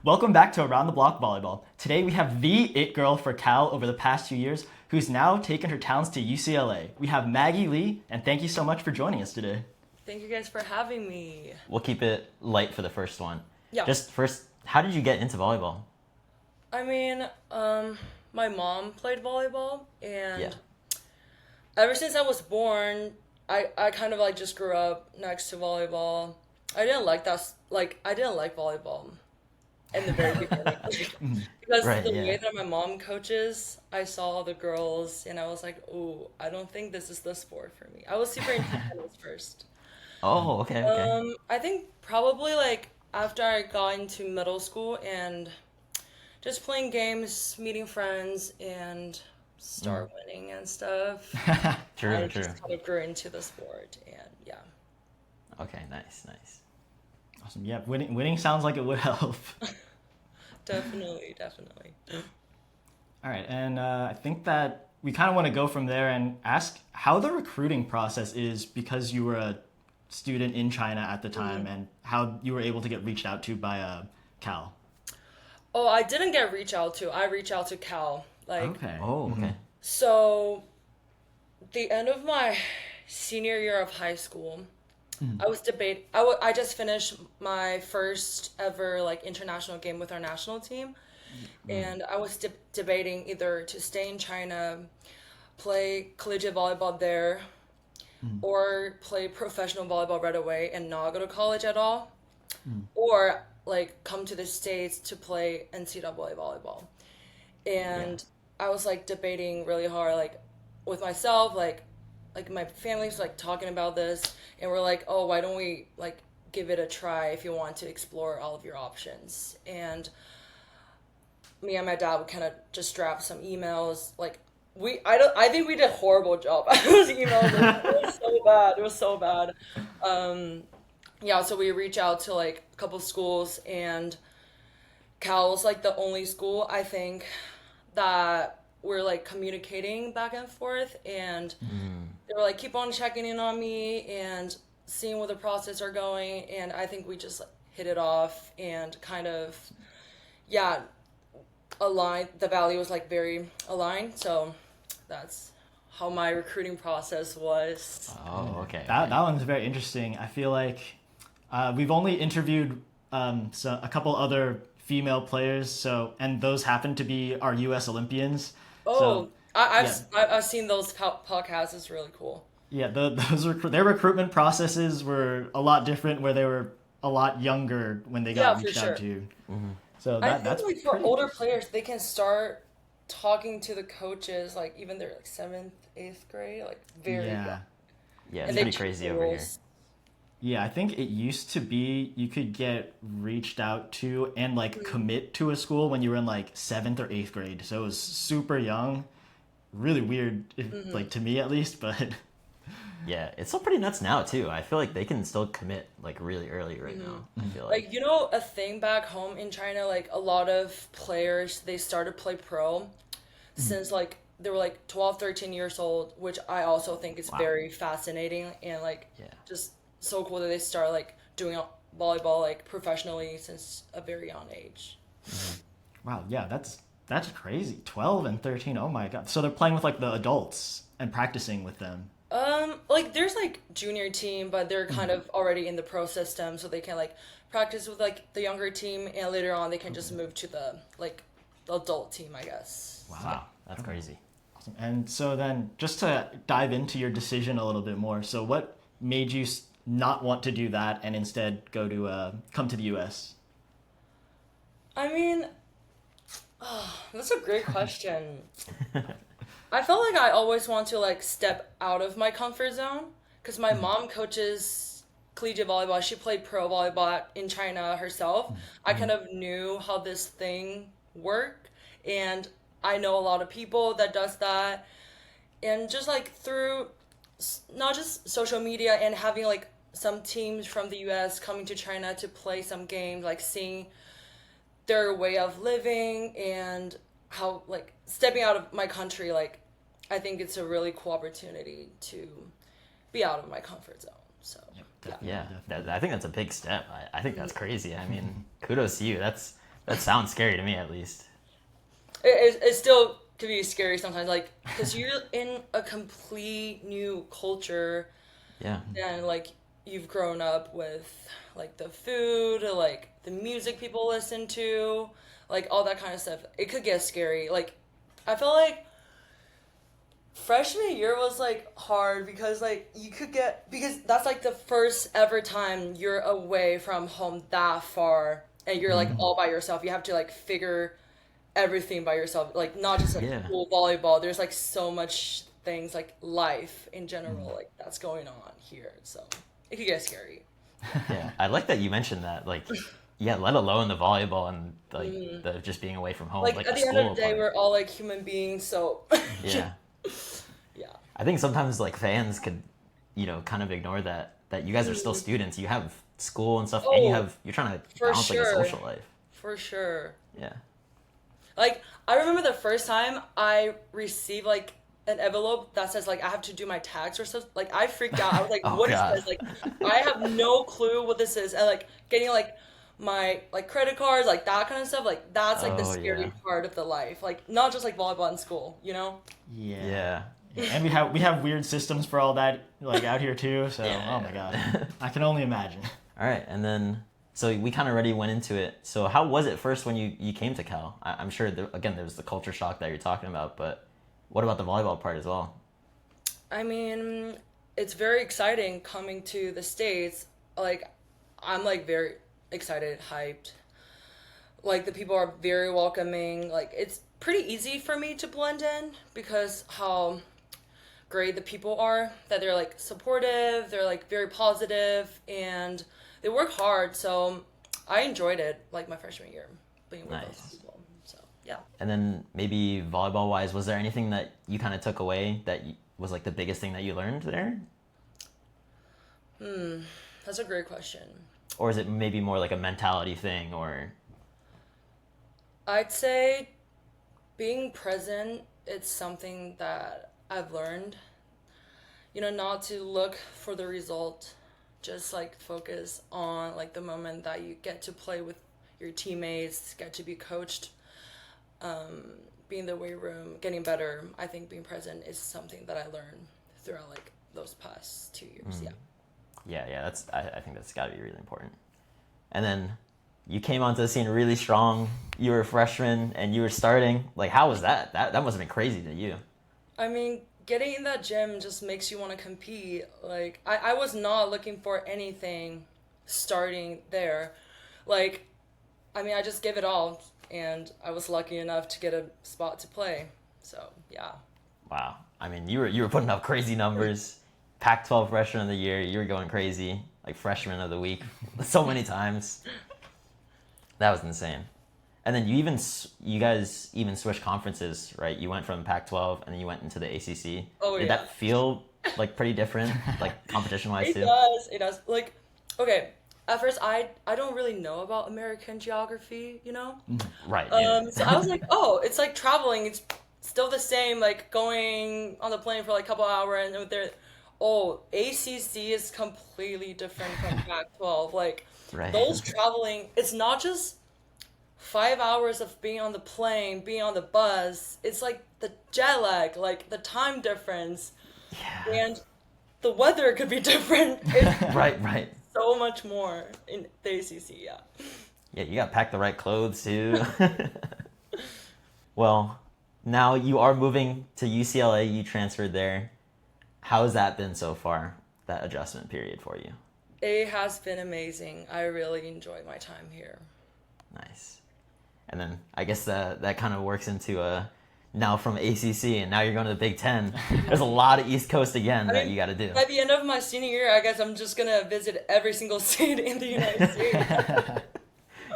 Welcome back to Around the Block Volleyball. Today we have the it girl for Cal over the past 2 years, who's now taken her talents to UCLA. We have Maggie Li, and thank you so much for joining us today. Thank you guys for having me. We'll keep it light for the first one. Yeah. Just first, how did you get into volleyball? I mean, my mom played volleyball, and Yeah. ever since I was born, I kind of like just grew up next to volleyball. I didn't like I didn't like volleyball in the very beginning. Because Right, the yeah. way that my mom coaches, I saw all the girls, and I was like, oh, I don't think this is the sport for me. I was super into tennis first. Oh, okay. I think probably like after I got into middle school and just playing games, meeting friends, and start winning and stuff. I True. just kind of grew into the sport, and yeah. Okay, nice. Awesome. Yeah, winning sounds like it would help. Definitely. All right, and I think that we kind of want to go from there and ask how the recruiting process is because you were a student in China at the time and how you were able to get reached out to by Cal. Oh, I didn't get reached out to. I reached out to Cal. Okay. Oh, okay. So, the end of my senior year of high school, I just finished my first ever like international game with our national team, and I was debating either to stay in China, play collegiate volleyball there, or play professional volleyball right away and not go to college at all, or like come to the States to play NCAA volleyball. And I was like debating really hard, like with myself, like my family's like talking about this, and we're like, oh, why don't we like give it a try if you want to explore all of your options? And me and my dad would kind of just draft some emails, like I think we did a horrible job. Those emails, it was so bad. It was so bad. Yeah, so we reach out to like a couple schools, and Cal was like the only school I think that we're like communicating back and forth, and they were like keep on checking in on me and seeing where the process are going, and I think we just like, hit it off and kind of yeah aligned. The value was like very aligned, so that's how my recruiting process was. Oh, okay. That one's very interesting. I feel like we've only interviewed a couple other female players, and those happen to be our U.S. Olympians. Oh, So I've seen those podcasts. It's really cool. yeah, their recruitment processes were a lot different, where they were a lot younger when they Yeah, got for reached sure. out to. So I think that's like for pretty older interesting. players, they can start talking to the coaches like even they're like seventh, eighth grade, like very young, Yeah. Yeah, and it's they pretty choose crazy the over here. rules. Yeah, I think it used to be you could get reached out to and like commit to a school when you were in like seventh or eighth grade. So it was super young, really weird, like to me at least. But Yeah, it's still pretty nuts now too. I feel like they can still commit like really early right now. I feel like. Like a thing back home in China, like a lot of players they started play pro since like they were like 12, 13 years old, which I also think is wow, very fascinating and like Yeah. just so cool that they start like doing volleyball like professionally since a very young age. wow, yeah, that's crazy. 12 and 13. Oh my God. So they're playing with like the adults and practicing with them. Like there's like junior team, but they're kind of already in the pro system, so they can like practice with like the younger team, and later on they can just move to the like the adult team, I guess. Wow, that's crazy. Awesome. And so then, just to dive into your decision a little bit more, so what made you not want to do that and instead go to come to the U.S.? I mean, that's a great question. I felt like I always want to like step out of my comfort zone because my mom coaches collegiate volleyball. She played pro volleyball in China herself. I kind of knew how this thing worked, and I know a lot of people that does that. And just like through not just social media and having like some teams from the US coming to China to play some games, like seeing their way of living and how like stepping out of my country, like I think it's a really cool opportunity to be out of my comfort zone. So yeah. Yeah, I think that's a big step. I think that's crazy. I mean, kudos to you. That's That sounds scary to me, at least. It still could be scary sometimes, like, because you're in a complete new culture, Yeah. and like you've grown up with like the food, or, like the music people listen to, like all that kind of stuff. It could get scary. Like, I feel like freshman year was like hard because like you could get, because that's like the first ever time you're away from home that far, and you're like all by yourself. You have to like figure everything by yourself, like not just like Yeah. school volleyball. There's like so much things, like life in general, like that's going on here, so it could get scary. Yeah. I like that you mentioned that. Like, yeah, let alone the volleyball and like the just being away from home, Like like at the the end of school the day, part. we're all like human beings, so Yeah. yeah. I think sometimes like fans could, kind of ignore that you guys are still students. You have school and stuff, and Oh, you're trying to for balance like a sure. social life. For sure. Yeah. Like, I remember the first time I received like an envelope that says like I have to do my tax or something. Like, I freaked out. I was like, Oh, "What is God. this?" Like, I have no clue what this is. And like getting like my like credit cards, like that kind of stuff. Like, that's like the Oh, scary yeah. part of the life. Like, not just like volleyball in school, you know? Yeah. And we have weird systems for all that, like out here too. So Yeah. oh my god, I can only imagine. All right, and then so we kind of already went into it. So how was it first when you came to Cal? I'm sure there was the culture shock that you're talking about, but what about the volleyball part as well? I mean, it's very exciting coming to the States. Like, I'm like very excited, hyped. Like, the people are very welcoming. Like, it's pretty easy for me to blend in because how great the people are, that they're like supportive, they're like very positive, and they work hard. So I enjoyed it, like my freshman year, being with Nice. those people. So yeah. And then maybe volleyball wise, was there anything that you kind of took away that was like the biggest thing that you learned there? That's a great question. Or is it maybe more like a mentality thing or I'd say being present, it's something that I've learned. You know, not to look for the result, just like focus on like the moment that you get to play with your teammates, get to be coached, be in the weight room, getting better. I think being present is something that I learned throughout like those past 2 years. Yeah. yeah, I think that's got to be really important. And then you came onto the scene really strong. You were a freshman and you were starting. Like, how was that? That must have been crazy to you. I mean, getting in that gym just makes you want to compete. Like, I was not looking for anything starting there. Like, I mean, I just gave it all, and I was lucky enough to get a spot to play. So, yeah. Wow. I mean, you were putting up crazy numbers. Pac-12 freshman of the year, you were going crazy. Like freshman of the week, so many times. That was insane. And then you guys even switched conferences, right? You went from Pac-12 and then you went into the ACC. Oh, Did yeah. that feel like pretty different, like competition-wise too? It does. Like, okay, at first I don't really know about American geography, you know? Right. Yeah. So I was like, oh, it's like traveling. It's still the same, like going on the plane for like a couple hours and there. Oh, ACC is completely different from Pac-12. Like, Right. those traveling, it's not just 5 hours of being on the plane, being on the bus. It's like the jet lag, like the time difference, Yeah. and the weather could be different. It's Right. so much more in the ACC, yeah. Yeah, you got to pack the right clothes too. Well, now you are moving to UCLA. You transferred there. How has that been so far, that adjustment period for you? It has been amazing. I really enjoy my time here. Nice. And then I guess that kind of works into now from ACC and now you're going to the Big Ten. There's a lot of East Coast again that you got to do. By the end of my senior year, I guess I'm just gonna visit every single state in the United States.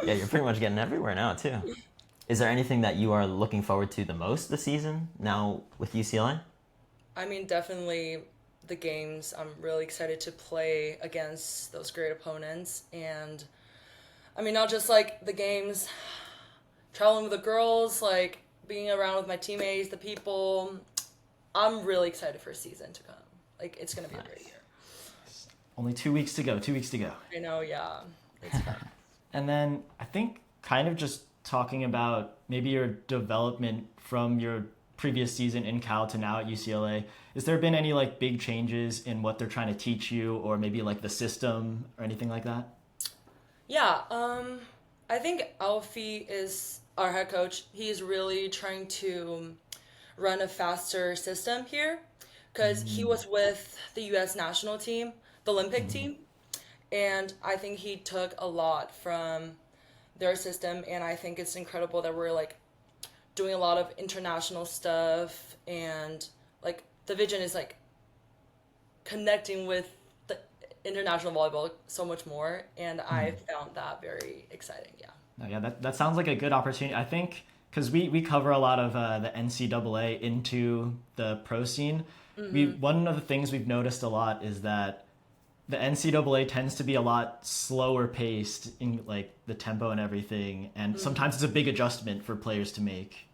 Yeah, you're pretty much getting everywhere now too. Is there anything that you are looking forward to the most this season now with UCLA? I mean, definitely the games. I'm really excited to play against those great opponents. And I mean, not just like the games, traveling with the girls, like being around with my teammates, the people. I'm really excited for a season to come. Like, it's going to be a great year. Only 2 weeks to go. 2 weeks to go. I know, yeah. It's fun. And then I think kind of just talking about maybe your development from your previous season in Cal to now at UCLA. Has there been any like big changes in what they're trying to teach you, or maybe like the system or anything like that? Yeah, I think Alfie is our head coach. He's really trying to run a faster system here because he was with the U.S. national team, the Olympic team, and I think he took a lot from their system, and I think it's incredible that we're like doing a lot of international stuff, and like the vision is like connecting with the international volleyball so much more, and I found that very exciting. Yeah. No, yeah, that sounds like a good opportunity. I think because we cover a lot of the NCAA into the pro scene. One of the things we've noticed a lot is that the NCAA tends to be a lot slower paced in like the tempo and everything, and sometimes it's a big adjustment for players to make.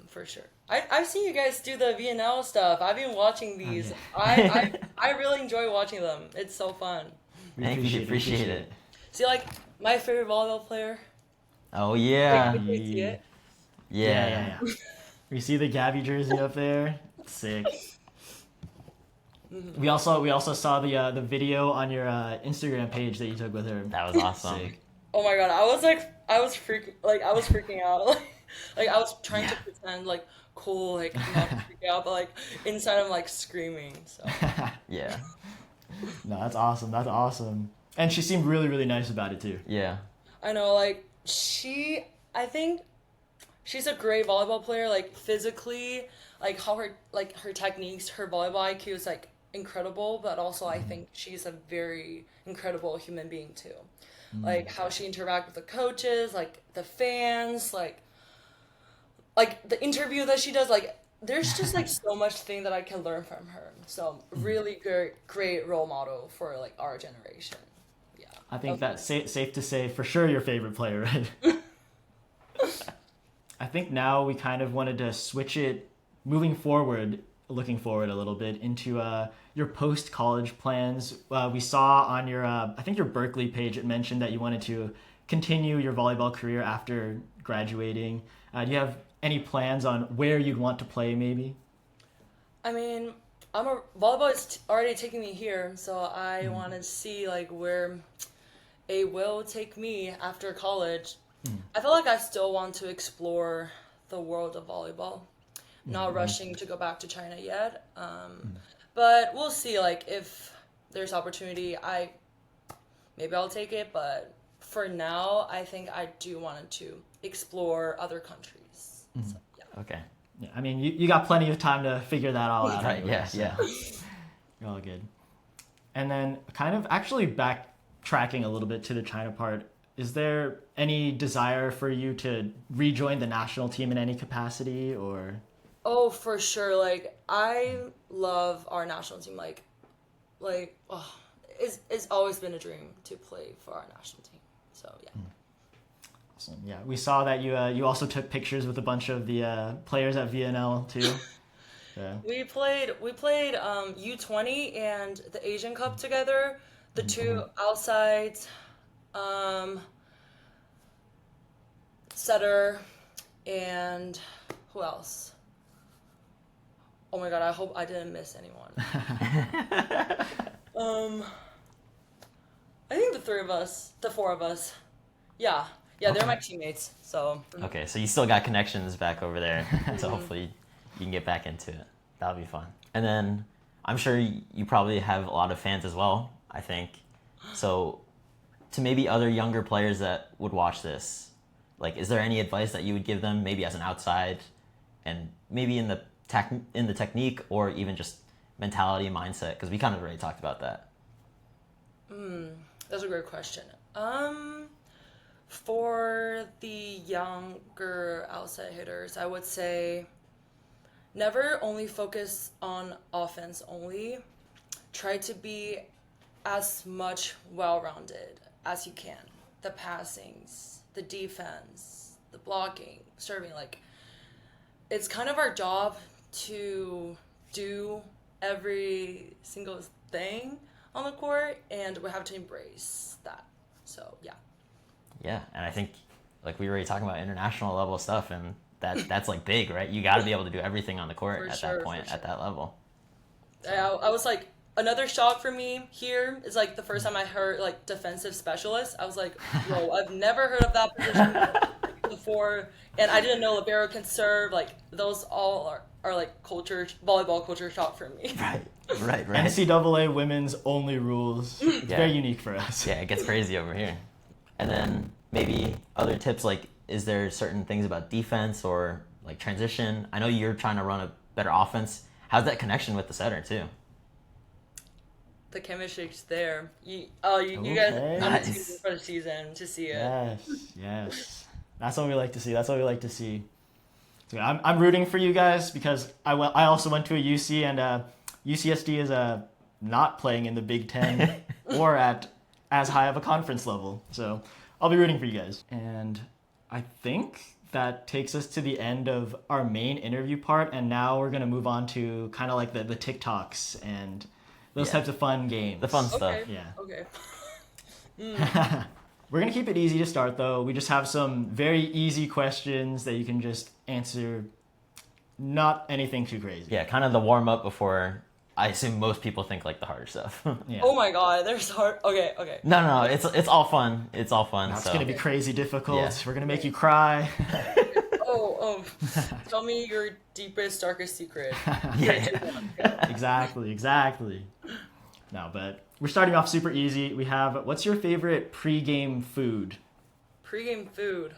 For sure. I've seen you guys do the VNL stuff. I've been watching these. yeah. I really enjoy watching them. It's so fun. We Thank you, appreciate it. it. See, like, my favorite volleyball player. Oh yeah, Like, you see it? yeah. We see the Gabby jersey up there. Sick. We also saw the video on your Instagram page that you took with her. That was awesome. Sick. Oh my god, I was freaking out. Like I was trying to pretend like cool, like not freaking out, but like inside I'm like screaming. So Yeah, No, that's awesome. That's awesome. And she seemed really, really nice about it too. yeah. I know, like I think she's a great volleyball player. Like physically, like how her techniques, her volleyball IQ is like incredible. But also, I think she's a very incredible human being too. Like how she interacts with the coaches, like the fans, like the interview that she does. Like there's just like so much thing that I can learn from her. So really great role model for like our generation. Yeah. I think that's safe to say for sure your favorite player, right? I think now we kind of wanted to switch it, looking forward a little bit into your post-college plans. We saw on your, I think your Berkeley page, it mentioned that you wanted to continue your volleyball career after graduating. Do you have any plans on where you'd want to play maybe? I mean, volleyball is already taking me here, so I want to see like where it will take me after college. I feel like I still want to explore the world of volleyball. Not rushing to go back to China yet. But we'll see, like if there's opportunity, maybe I'll take it, but for now I think I do want to explore other countries. So, yeah. Okay. Yeah, I mean, you got plenty of time to figure that all out. Right. anyway, Yeah. so Yeah. You're all good. And then kind of actually backtracking a little bit to the China part, is there any desire for you to rejoin the national team in any capacity or? Oh, for sure. Like I love our national team. Oh, it's always been a dream to play for our national team. So yeah. Awesome. Yeah, we saw that you also took pictures with a bunch of the players at VNL too. Yeah. We played U20 and the Asian Cup together. The two outsides, setter, and who else? Oh my god, I hope I didn't miss anyone. I think the four of us. Yeah, they're my teammates. So. Okay, so you still got connections back over there, so hopefully you can get back into it. That'll be fun. And then I'm sure you probably have a lot of fans as well, I think. So to maybe other younger players that would watch this, like, is there any advice that you would give them, maybe as an outside, and maybe in the technique or even just mentality and mindset? Because we kind of already talked about that. That's a great question. For the younger outside hitters, I would say never only focus on offense only. Try to be as much well-rounded as you can. The passings, the defense, the blocking, serving, like it's kind of our job to do every single thing on the court, and we have to embrace that. So yeah. Yeah, and I think like we were already talking about international level stuff, and that's like big, right? You got to be able to do everything on the court For at sure, that point, for at that level. I was like, another shock for me here is like the first time I heard like defensive specialist. I was like, whoa, I've never heard of that position before, and I didn't know libero can serve. Like those all are like volleyball culture shock for me. Right. NCAA women's only rules. It's very unique for us. Yeah, it gets crazy over here. And then maybe other tips, like, is there certain things about defense or like transition? I know you're trying to run a better offense. How's that connection with the setter too? The chemistry's there. You guys Okay. have to tune in for the season to see it. Yes. That's what we like to see. So I'm rooting for you guys because I also went to a UC, and UCSD is not playing in the Big Ten or at as high of a conference level. So I'll be rooting for you guys. And I think that takes us to the end of our main interview part, and now we're going to move on to kind of like the TikToks and those types of fun games. The fun stuff. Okay. Yeah. Okay. We're going to keep it easy to start, though. We just have some very easy questions that you can just answer, not anything too crazy. Yeah, kind of the warm up before. I assume most people think like the harder stuff. Yeah. Oh my god, there's hard. Okay. No, it's all fun. It's all fun. It's so. going to be crazy difficult. Yeah. We're going to make you cry. Oh. Tell me your deepest, darkest secret. Yeah. Exactly. No, but we're starting off super easy. We have, what's your favorite pregame food? Pre-game food.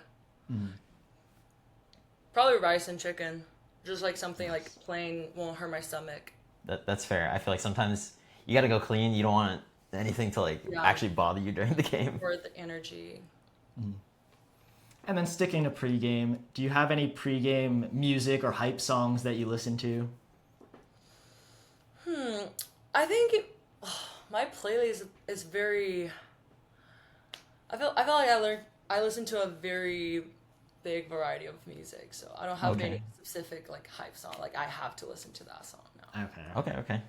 Probably rice and chicken. Just like something like plain won't hurt my stomach. That's fair. I feel like sometimes you got to go clean. You don't want anything to like actually bother you during the game. For the energy. And then sticking to pregame, do you have any pregame music or hype songs that you listen to? I think my playlist is very. I feel like I listen to a very big variety of music, so I don't have any specific like hype song. Like I have to listen to that song now. Okay.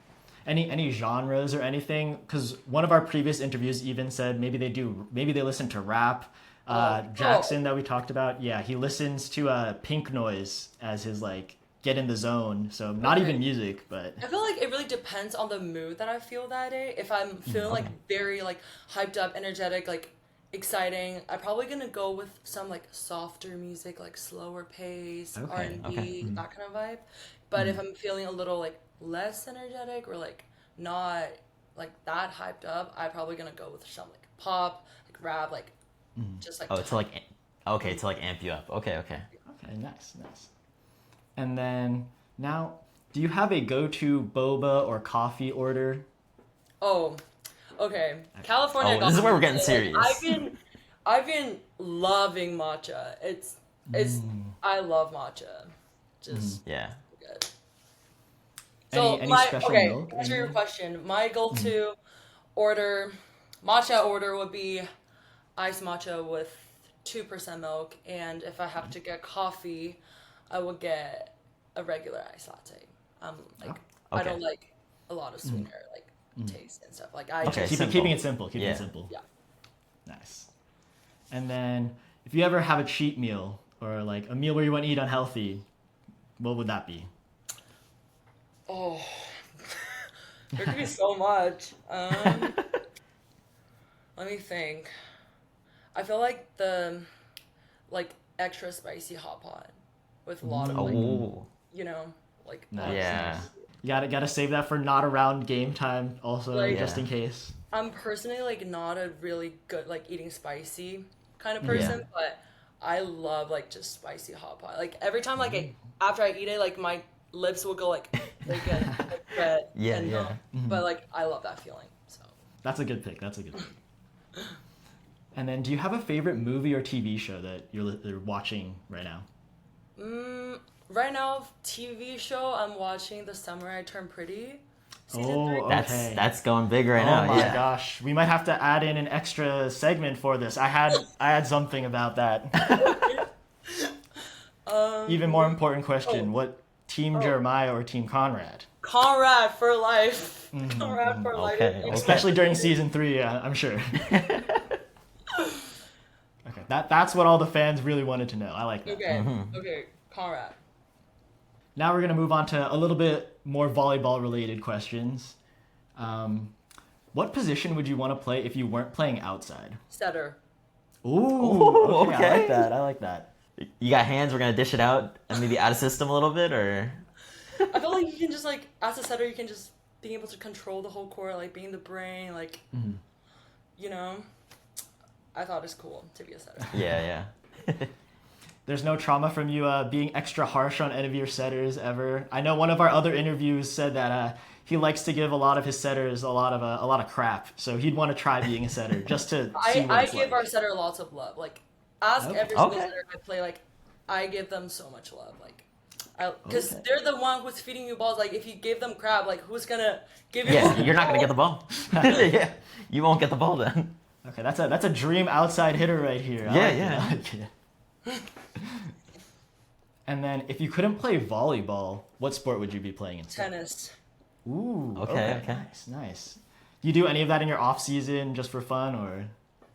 Any genres or anything? Because one of our previous interviews even said maybe they listen to rap. Jackson that we talked about, he listens to Pink Noise as his like get in the zone. So not even music, but I feel like it really depends on the mood that I feel that day. If I'm feeling like very like hyped up, energetic, like exciting, I'm probably gonna go with some like softer music, like slower pace, R&B, that kind of vibe. But if I'm feeling a little like less energetic or like not like that hyped up, I'm probably gonna go with some like pop, like rap, like just like to like amp you up. Okay. Okay, nice. And then now, do you have a go-to boba or coffee order? Oh, okay. California. This is where we're getting serious. I've been loving matcha. It's I love matcha. Just good. So any special milk? To answer your question, my go-to matcha order would be iced matcha with 2% milk, and if I have to get coffee, I would get a regular iced latte. I don't like a lot of sweetener, like taste and stuff. Like Keeping it simple. Keeping it simple. Yeah. Nice. And then, if you ever have a cheat meal or like a meal where you want to eat unhealthy, what would that be? Oh, there could be so much. Let me think. I feel like the extra spicy hot pot with a lot of Yeah. You gotta save that for not around game time also, just in case. I'm personally not a really good eating spicy kind of person, but I love just spicy hot pot. Like every time after I eat it, my lips will go red. But I love that feeling. So that's a good pick. And then, do you have a favorite movie or TV show that you're watching right now? Right now, TV show I'm watching The Summer I Turned Pretty. Season 3. Okay. That's going big right now. Oh my gosh, we might have to add in an extra segment for this. I had something about that. Even more important question: what Team Jeremiah or Team Conrad? Conrad for life. Conrad for life. Especially during season 3, I'm sure. Okay, Perfect. That's what all the fans really wanted to know. I like that. Okay. Okay, Conrad. Now we're gonna move on to a little bit more volleyball related questions. What position would you want to play if you weren't playing outside? Setter. Ooh, okay. I okay. like that. I like that. You got hands? We're gonna dish it out and maybe out of system a little bit, or I feel like you can just like as a setter, you can just being able to control the whole court, like being the brain, like you know. I thought it's cool to be a setter. yeah. There's no trauma from you being extra harsh on any of your setters ever. I know one of our other interviews said that he likes to give a lot of his setters a lot of crap, so he'd want to try being a setter just to see what I it's give like. our setter lots of love. Like ask Okay. every single Okay. setter I play, like I give them so much love. Like because Okay. they're the one who's feeding you balls. Like if you give them crap, like who's gonna give you? yeah, you're not gonna get the ball. yeah, you won't get the ball then. Okay, that's a dream outside hitter right here. I Yeah, like it, yeah. I like it. And then, if you couldn't play volleyball, what sport would you be playing instead? Tennis. Ooh. Okay. Nice. Do you do any of that in your off season just for fun, or?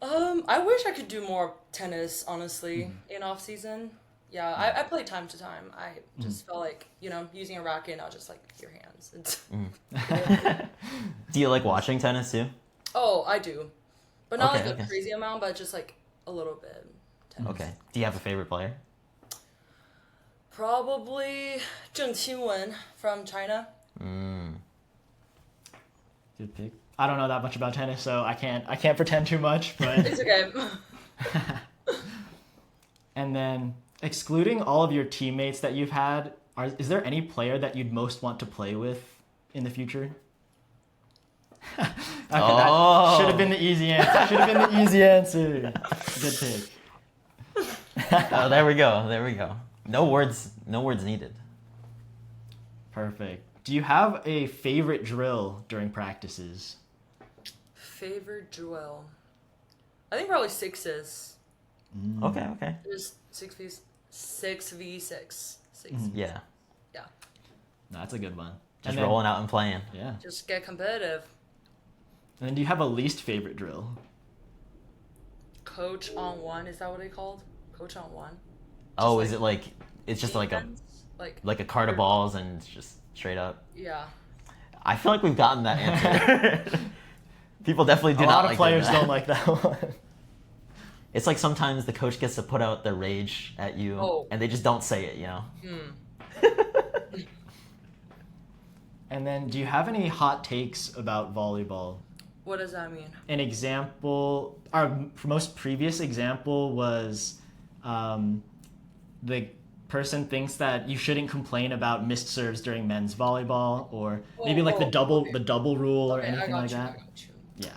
I wish I could do more tennis, honestly, in off season. Yeah, I play time to time. I just felt like, using a racket, not just like your hands. It's Do you like watching tennis too? Oh, I do. But not Okay, like okay. a crazy amount, but just like a little bit. Tennis. Okay. Do you have a favorite player? Probably Xuemeng from China. Good pick. I don't know that much about tennis, so I can't pretend too much. But It's okay. and then, excluding all of your teammates that you've had, is there any player that you'd most want to play with in the future? Okay, that should have been the easy answer. Good pick. Oh, there we go. No words needed. Perfect. Do you have a favorite drill during practices? Favorite drill? I think probably sixes. Okay. There's 6v6. Yeah. Yeah. No, that's a good one. Just And then- rolling out and playing. Yeah. Just get competitive. And then do you have a least favorite drill? Coach on one, is that what they called? Coach on one? Oh, like is it like it's just like a Defense? like a cart of balls and it's just straight up? Yeah. I feel like we've gotten that answer. People definitely do A not lot of like players that. don't like that one. It's like sometimes the coach gets to put out their rage at you, Oh. and they just don't say it, you know? And then do you have any hot takes about volleyball? What does that mean? An example, our most previous example was the person thinks that you shouldn't complain about missed serves during men's volleyball, or maybe like the double rule or Okay, anything like I that. got you. Yeah.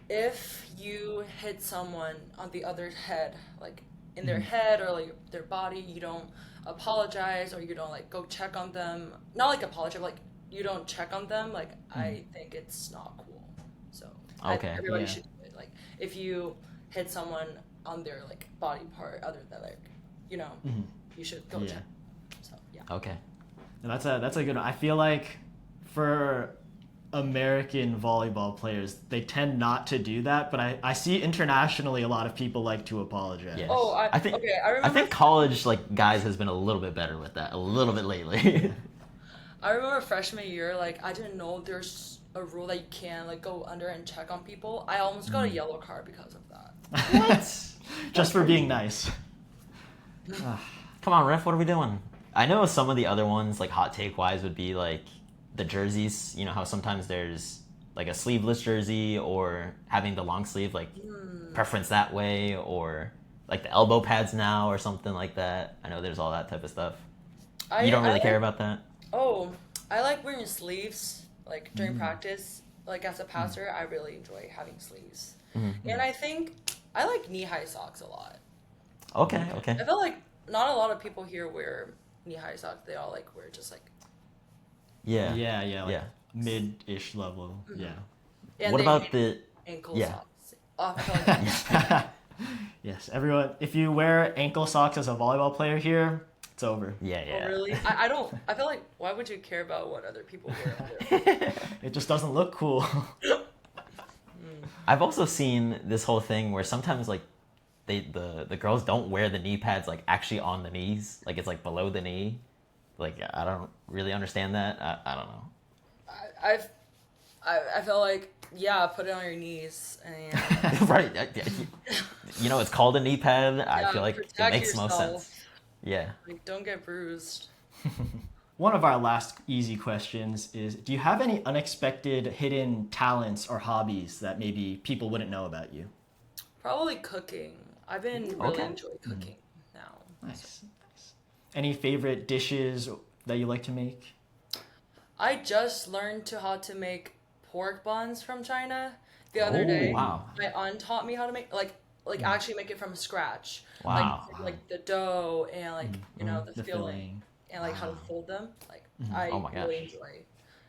If you hit someone on the other head, like in their head or like their body, you don't apologize or you don't like go check on them. Not like apologize, like you don't check on them. Like I think it's not cool. So I think Okay, everybody yeah. should do it. Like if you hit someone on their like body part other than like, you should go Yeah. check. So yeah. Okay. And that's a good one. I feel like for American volleyball players, they tend not to do that, but I see internationally a lot of people like to apologize. Yeah. Oh, I think okay. I remember. I think college guys has been a little bit better with that a little bit lately. I remember freshman year, like I didn't know there's a rule that you can like go under and check on people. I almost got a yellow card because of that. What? Just for being nice. Come on, ref, what are we doing? I know some of the other ones, like hot take wise, would be like the jerseys. You know how sometimes there's like a sleeveless jersey or having the long sleeve, like preference that way, or like the elbow pads now or something like that. I know there's all that type of stuff. You don't really care about that? Oh, I like wearing sleeves like during practice. Like as a passer, I really enjoy having sleeves. And I think I like knee-high socks a lot. Okay. I feel like not a lot of people here wear knee-high socks. They all like wear just like. Yeah. Yeah, like mid-ish level. Yeah. And What they about hate the ankle yeah. socks? Oh, I feel like Yes, everyone, if you wear ankle socks as a volleyball player here, it's over. Yeah. Oh, really? I don't. I feel like why would you care about what other people wear? On their It just doesn't look cool. I've also seen this whole thing where sometimes like the girls don't wear the knee pads like actually on the knees, like it's like below the knee. Like I don't really understand that. I don't know. I feel like, yeah, put it on your knees and Right. You know, it's called a knee pad. I feel like it protect makes most yourself. sense. Yeah. Like, don't get bruised. One of our last easy questions is, do you have any unexpected hidden talents or hobbies that maybe people wouldn't know about you? Probably cooking. I've been really enjoying cooking now. Nice. Any favorite dishes that you like to make? I just learned how to make pork buns from China the other day. Wow. My aunt taught me how to make actually make it from scratch. Wow. Like the dough and like the filling filling. and like how to fold them. Like I Oh my really gosh. enjoy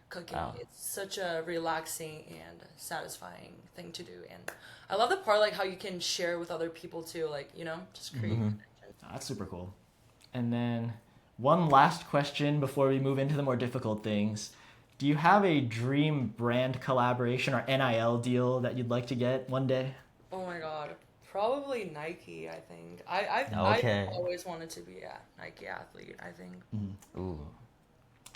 cooking. Wow. It's such a relaxing and satisfying thing to do, and I love the part like how you can share with other people too. Like just create. connection. That's super cool. And then one last question before we move into the more difficult things. Do you have a dream brand collaboration or NIL deal that you'd like to get one day? Oh my god. Probably Nike, I think. Okay. I've always wanted to be a Nike athlete, I think. Ooh.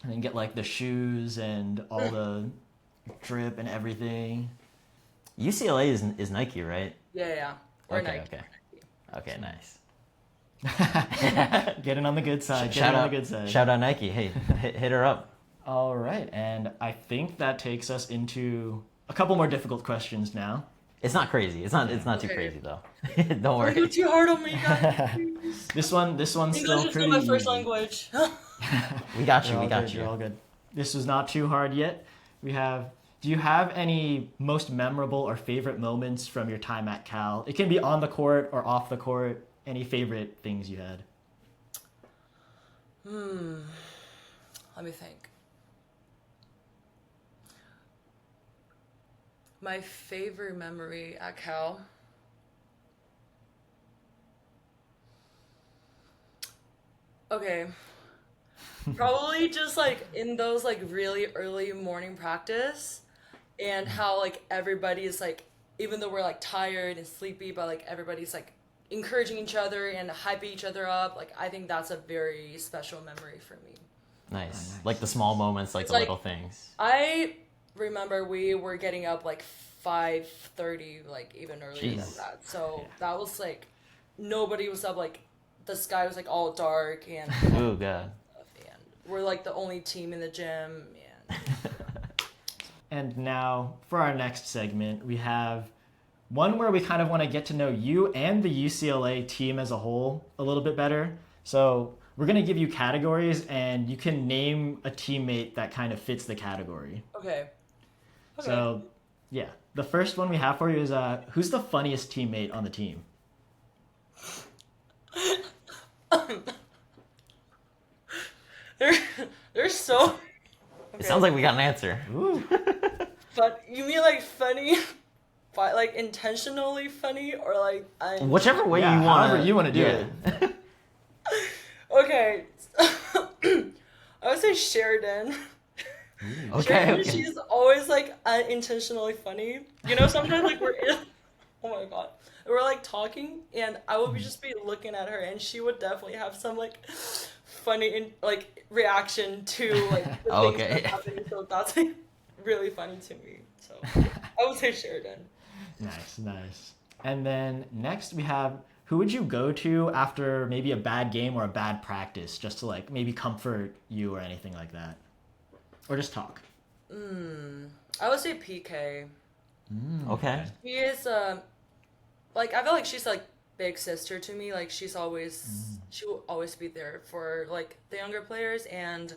And then get like the shoes and all the drip and everything. UCLA is Nike, right? Yeah. Or Okay, Nike. Okay, nice. Getting on the good side. Shout Getting on out, the good side. shout out Nike. Hey, hit her up. All right, and I think that takes us into a couple more difficult questions now. It's not crazy. It's not too Okay. crazy though. Don't Don't worry. go too hard on me, guys. This one's still English is pretty still my first easy. language. We got you. You're We all got good, you. You're all good. This is not too hard yet. Do you have any most memorable or favorite moments from your time at Cal? It can be on the court or off the court. Any favorite things you had? Let me think. My favorite memory at Cal. Okay. Probably just like in those like really early morning practice and how like everybody is like, even though we're like tired and sleepy, but like everybody's like encouraging each other and hyping each other up. Like I think that's a very special memory for me. Nice. Like the small moments, like It's the like- little things. I remember we were getting up like 5:30, like even earlier than Jeez. that. So that was like nobody was up. Like the sky was like all dark and Oh god. we're like the only team in the gym. And And now for our next segment, we have one where we kind of want to get to know you and the UCLA team as a whole a little bit better. So we're going to give you categories and you can name a teammate that kind of fits the category. okay. So yeah, the first one we have for you is who's the funniest teammate on the team? They're so. It sounds like we got an answer. But you mean like funny, but like intentionally funny, or like I? Whichever way Yeah, you want. however you wanna do it. Okay. I would say Sheridan. Okay. She's always like unintentionally funny. Sometimes like we're in. Oh my god. We're like talking, and I would just be looking at her, and she would definitely have some like funny like reaction to like the things Okay. that's happening. So that's like really funny to me. So I would say Sheridan. Nice. And then next we have, who would you go to after maybe a bad game or a bad practice, just to like maybe comfort you or anything like that? Or just talk. I would say PK. Okay. She is like I feel like she's like big sister to me. Like she will always be there for like the younger players, and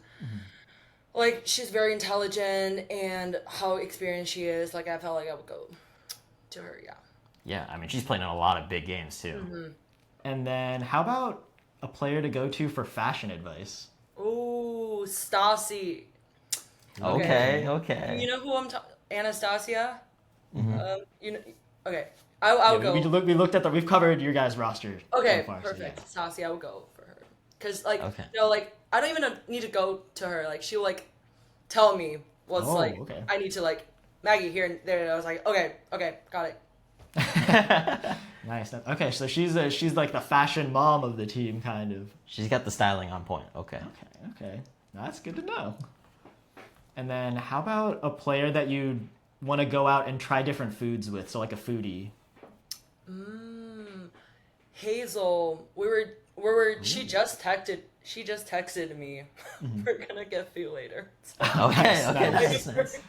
like she's very intelligent and how experienced she is. Like I felt like I would go to her. Yeah. Yeah, I mean she's playing in a lot of big games too. And then how about a player to go to for fashion advice? Ooh, Stassi. Okay. You know who I'm talking? Anastasia. Okay. I'll go. We've covered your guys' roster. Okay, so far, so perfect. yeah. Stassi, I will go for her. Cause like Okay. like I don't even need to go to her. Like she'll like tell me what's like okay. I need to like Maggie here and there. And I was like, okay, got it. Nice. Okay, so she's like the fashion mom of the team, kind of. She's got the styling on point. Okay. Okay. That's good to know. And then how about a player that you want to go out and try different foods with? So like a foodie. Hazel. She just texted me. We're gonna get food later. Okay. Okay. Nice. Nice.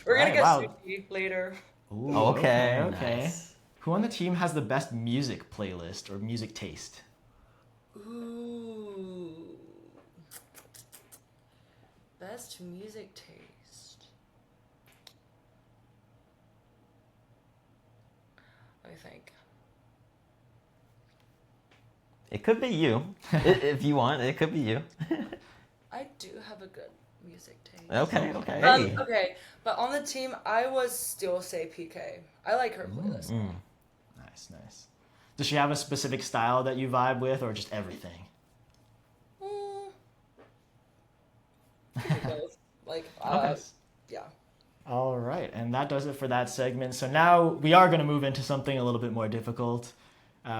We're gonna Right, get wow. sushi later. Ooh, Okay. Okay. Nice. Who on the team has the best music playlist or music taste? Ooh. Best music taste. Let me think. It could be you, if you want. It could be you. I do have a good music taste. Okay. Okay. Hey. Okay, but on the team, I would still say PK. I like her playlist. Nice. Does she have a specific style that you vibe with, or just everything? Both. Like, Okay. yeah. All right, and that does it for that segment. So now we are going to move into something a little bit more difficult.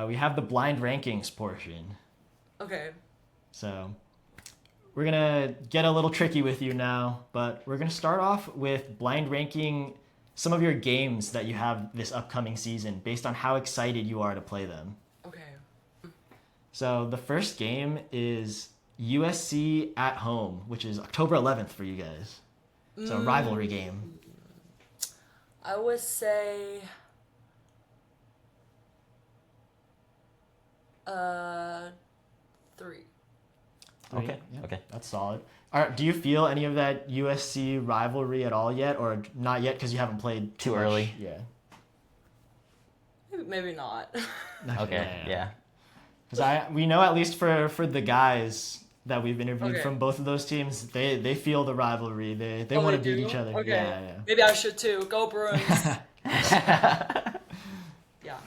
We have the blind rankings portion. Okay. So we're going to get a little tricky with you now, but we're going to start off with blind ranking some of your games that you have this upcoming season based on how excited you are to play them. Okay. So the first game is USC at home, which is October 11th for you guys. So a rivalry game. I would say 3. Okay. Yeah, Okay. that's solid. Do you feel any of that USC rivalry at all yet, or not yet because you haven't played Too much? early? Yeah. Maybe not. Okay. Yeah. Because we know, at least for the guys that we've interviewed Okay. from both of those teams, they feel the rivalry. They Oh, want to they beat do? each other. Okay. Yeah. Maybe I should too. Go Bruins. Yeah.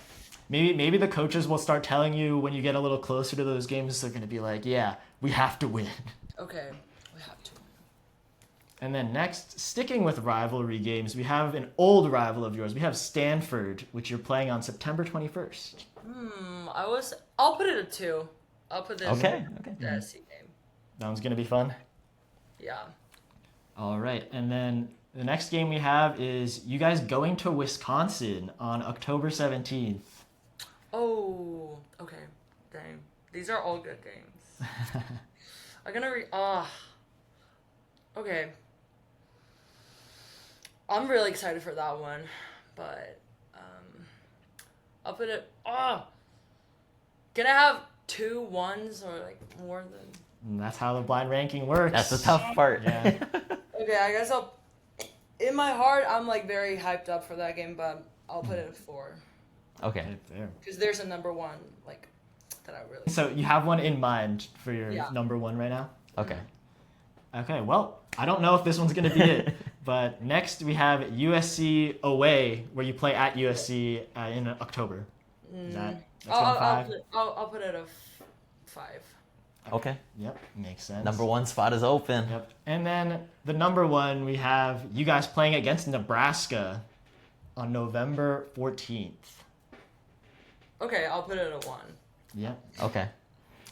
Maybe the coaches will start telling you when you get a little closer to those games, they're going to be like, yeah, we have to win. Okay. We have to. And then next, sticking with rivalry games, we have an old rival of yours. We have Stanford, which you're playing on September 21st. I'll put it a 2. I'll put this Okay. the SC game. That one's going to be fun. Yeah. All right. And then the next game we have is you guys going to Wisconsin on October 17th. Oh, okay. Dang. These are all good games. I'm gonna okay. I'm really excited for that one, but I'll put it can I have 2 1s or like more than And that's how the blind ranking works. That's the tough part. Yeah. Okay, I guess I'll in my heart I'm like very hyped up for that game, but I'll put it at 4. Okay. Right there. Because there's a number 1 like that I really So you have one in mind for your Yeah. number 1 right now? Okay. Okay, well, I don't know if this one's going to be it. But next we have USC away, where you play at USC in October. Is that's going 5? I'll put it a 5. Okay. Yep, makes sense. Number 1 spot is open. Yep. And then the number 1, we have you guys playing against Nebraska on November 14th. Okay, I'll put it at a 1. Yep. Okay.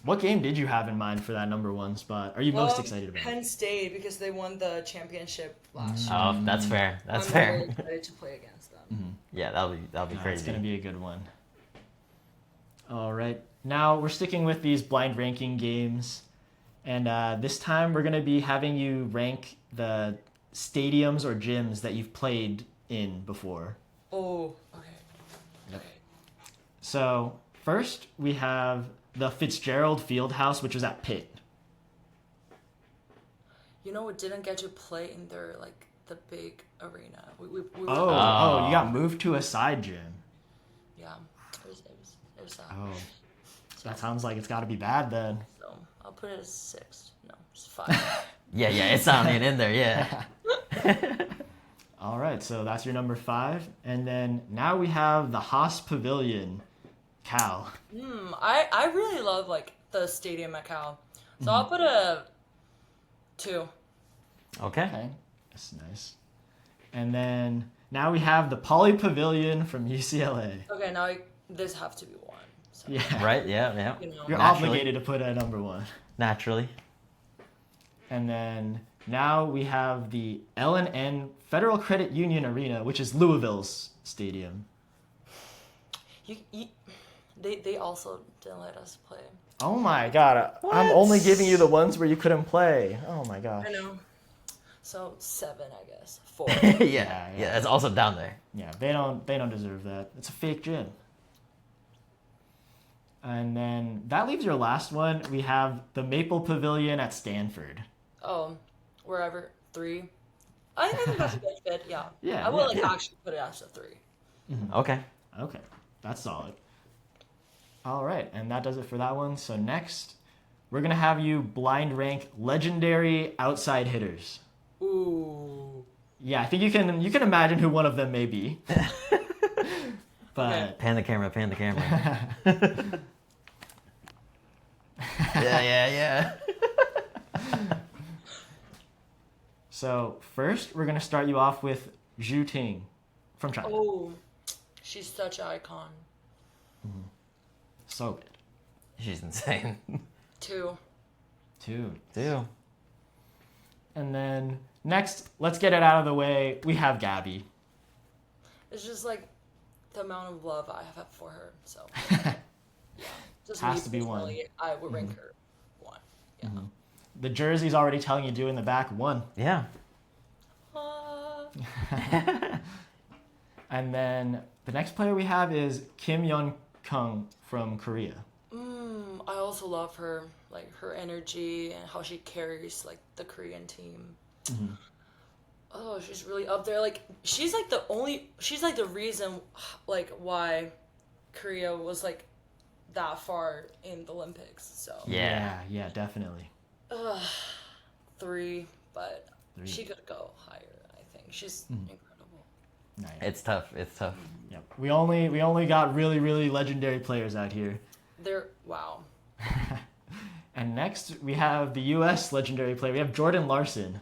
What game did you have in mind for that number 1 spot? Are you most excited about? Penn State, because they won the championship last year. Oh, that's fair. That's I'm fair. really excited to play against them. Yeah, that'll be It's crazy. going to be a good one. All right. Now we're sticking with these blind ranking games. And this time we're going to be having you rank the stadiums or gyms that you've played in before. Oh, okay. Yep. So first we have the Fitzgerald Fieldhouse, which was at Pitt. You know, we didn't get to play in their, like, the big arena. We Oh, you got moved to a side gym. Yeah, it was that. Oh, that sounds like it's got to be bad then. So I'll put it as 6. No, it's 5. Yeah, it's not even in there. Yeah. All right, so that's your number 5. And then now we have the Haas Pavilion, Cal. I really love, like, the stadium at Cal. So I'll put a 2. Okay. Okay, that's nice. And then now we have the Poly Pavilion from UCLA. Okay, now this have to be one. So, Yeah. Right? Yeah. you know. You're Naturally. obligated to put it at number one. Naturally. And then now we have the L&N Federal Credit Union Arena, which is Louisville's stadium. They also didn't let us play. Oh my god. I'm only giving you the ones where you couldn't play. Oh my gosh. I know. So 7, I guess. 4. Yeah, it's also down there. Yeah, they don't deserve that. It's a fake gym. And then that leaves your last one. We have the Maple Pavilion at Stanford. Oh, wherever 3. I think that's a good fit. Yeah. Yeah, I would yeah. actually put it as a 3. Okay. Okay, that's solid. All right, and that does it for that one. So next, we're gonna have you blind rank legendary outside hitters. Ooh. Yeah, I think you can imagine who one of them may be. But Okay. Pan the camera. Yeah. So first, we're gonna start you off with Zhu Ting from China. Oh, she's such an icon. So good. She's insane. 2. Two. Too. And then next, let's get it out of the way. We have Gabby. It's just like the amount of love I have for her. So just Has me to be one. personally, I would rank her 1. Yeah. The jersey's already telling you to in the back, 1. Yeah. And then the next player we have is Kim Yeon-kung from Korea. I also love her, like her energy and how she carries like the Korean team. Oh, she's really up there. Like she's like the reason like why Korea was like that far in the Olympics. So Yeah. Yeah, definitely. 3, but 3. she could go higher. I think she's incredible. Nice. It's tough. Yep. We only got really, really legendary players out here. They're wow. And next we have the U.S. legendary player. We have Jordan Larson.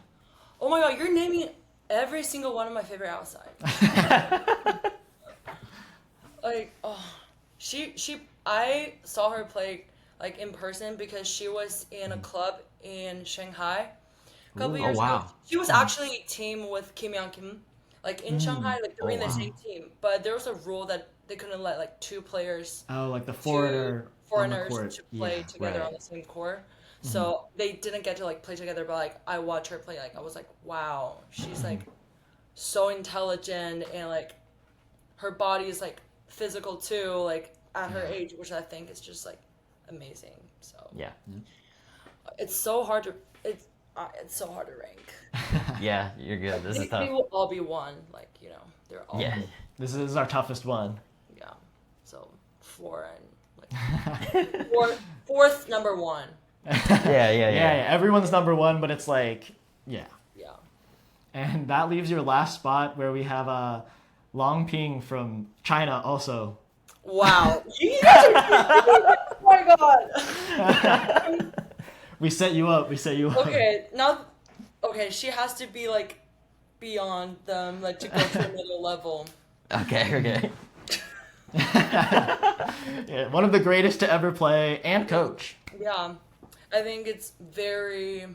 Oh my god, you're naming every single one of my favorite outside. Like, oh, I saw her play like in person because she was in a club in Shanghai a couple Ooh, years oh, wow. ago. She was actually a team with Kim Young Kim, like in Shanghai, like they were in the wow. same team. But there was a rule that they couldn't let like 2 players, Oh, like the two foreigners to play together right. on the same court. So they didn't get to like play together, but like I watched her play, like I was like, wow, she's like so intelligent and like her body is like physical too, like at her age, which I think is just like amazing. So Yeah. it's so hard to it's so hard to rank. Yeah, you're good. This is They tough. will all be one, like they're all Yeah. This is our toughest one. yeah. So 4 and like fourth number 1. Yeah. Everyone's number 1, but it's like, yeah. Yeah. And that leaves your last spot where we have Long Ping from China also. Wow. You guys are oh my god. We set you up. Okay, now, she has to be like beyond them, like to go to the middle level. Okay. Yeah, one of the greatest to ever play and coach. Yeah, I think it's very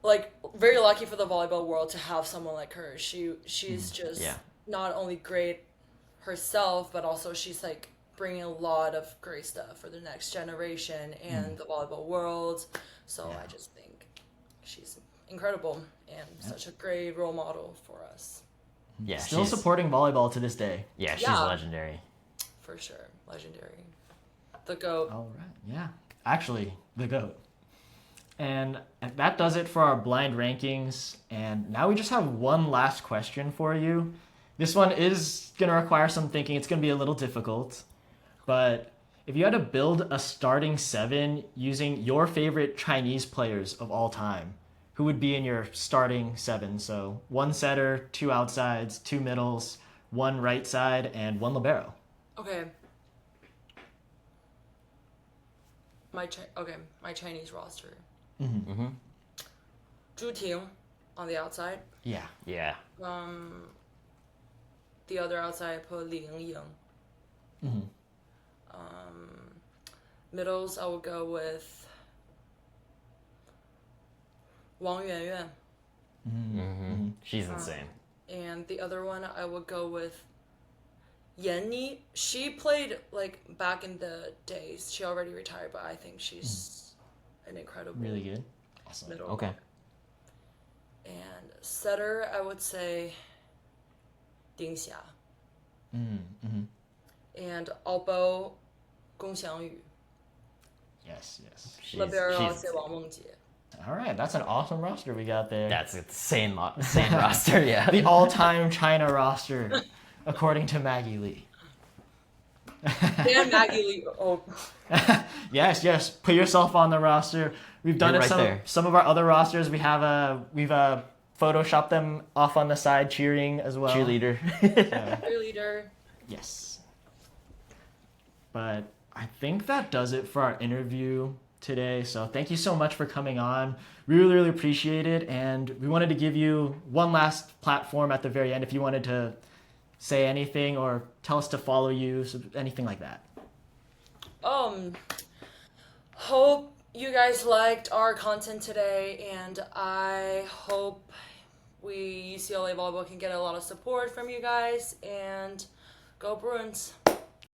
lucky for the volleyball world to have someone like her. She's just Yeah. not only great herself, but also she's like bringing a lot of great stuff for the next generation and the volleyball world. So I just think she's incredible and such a great role model for us. Yeah. Still supporting volleyball to this day. Yeah, she's Yeah. legendary. For sure. Legendary. The GOAT. All right. Yeah. Actually, the GOAT. And that does it for our blind rankings. And now we just have one last question for you. This one is going to require some thinking. It's going to be a little difficult. But if you had to build a starting 7 using your favorite Chinese players of all time, who would be in your starting 7? So 1 setter, 2 outsides, 2 middles, 1 right side, and 1 libero. Okay. My Chinese roster. Zhu Ting on the outside. Yeah. Yeah. The other outside I put Li Ying. Mhm. Middles, I would go with Wang Yuanyuan. She's insane. And the other one, I would go with Yanni. She played like back in the days. She already retired, but I think she's an incredible Really good. Awesome. middle. Okay. And setter, I would say Ding Xia. And elbow, Gong Xiangyu. Yes, yes. Libero, I'll she's say Wang Mengjie. All right, that's an awesome roster we got there. That's insane roster, yeah. The all-time China roster, according to Maggie Li. Dan Maggie Li. Oh, Yes, yes. Put yourself on the roster. We've done You're it right there. some of our other rosters. We've photoshopped them off on the side, cheering as well. Cheerleader. cheerleader. Yes. But I think that does it for our interview today. So thank you so much for coming on. We really, really appreciate it. And we wanted to give you one last platform at the very end if you wanted to say anything or tell us to follow you, so anything like that. Hope you guys liked our content today, and I hope UCLA Volleyball can get a lot of support from you guys, and go Bruins.